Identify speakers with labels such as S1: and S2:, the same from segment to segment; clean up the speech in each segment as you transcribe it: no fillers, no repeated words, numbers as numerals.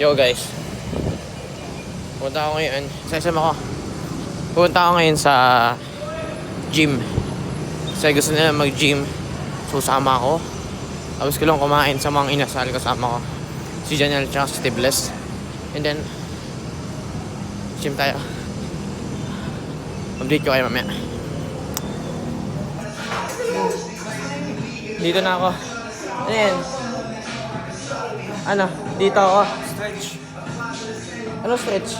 S1: Yo guys, punta ako ngayon. Sasama ko. Punta ako ngayon sa gym. Kasi gusto nila mag-gym. Susama ako. Tapos ko lang kumain sa mga inasal kasama ko. Si Janelle tsaka si Tibles. And then gym tayo. Update ko kayo mamaya. Dito na ako. Ano yan? Ano? Dito ako.
S2: Stretch.
S1: Ano stretch?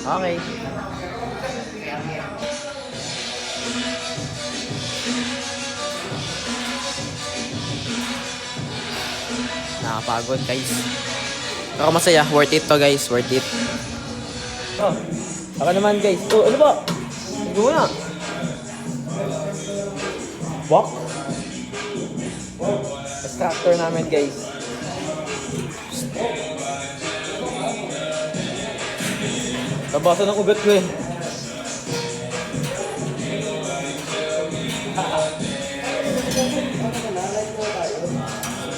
S1: Okay. Nakapagod guys. Pero masaya. Worth it to guys. Worth it. Oh, ako naman guys. Oh, ano ba? Ito na. Walk. Instructor namin guys. Nabasa ng ugat ko eh.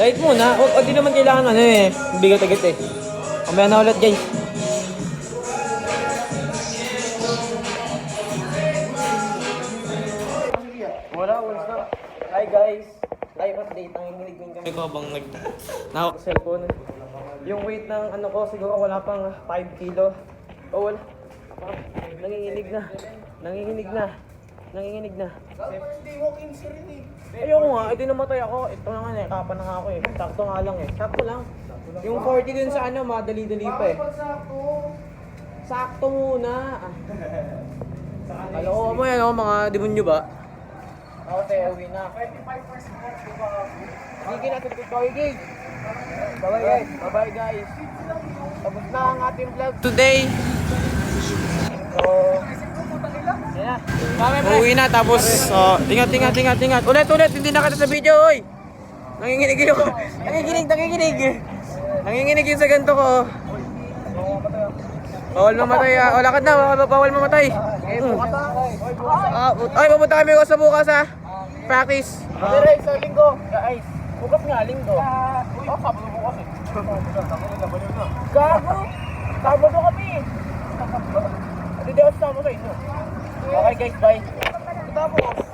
S1: Diet muna. O di naman kailangan ano eh. Bigat-agad eh. Mamaya na ulit guys. Wala. Hi guys. Live update. Nanginginig din kami ko habang nahawak sa cellphone. Yung weight ng ano ko siguro wala pang 5 kilo. Oh wala. Nanginginig na. Ayoko nga, ito namatay ako. Ito na nga eh, kapan na nga ako eh. Sakto nga lang eh. Sakto lang. Yung 40 dun sa ano, madali-dali pa eh. Sakto muna. Aloko mo yan oh, mga demonyo ba? Ako tayo, uwi na. 25% Sige na, tututoy guys. Bye guys. Bye guys. Tapos na ang ating vlog today. So, uwi na tapos tingat. Ulit, hindi na kita sa video, oy. Nanginginig yun. Nanginginig yun sa ganito ko. Bawal mamatay. Lakad na, bawal mamatay. Ay, pupunta kami sa bukas ha. Practice.
S2: Pero sa linggo, guys. Bukas nga, linggo. Sabado bukas eh. Gago! Sabado kami! Hindi ako sama sa inyo. Okay guys, bye. Tapos,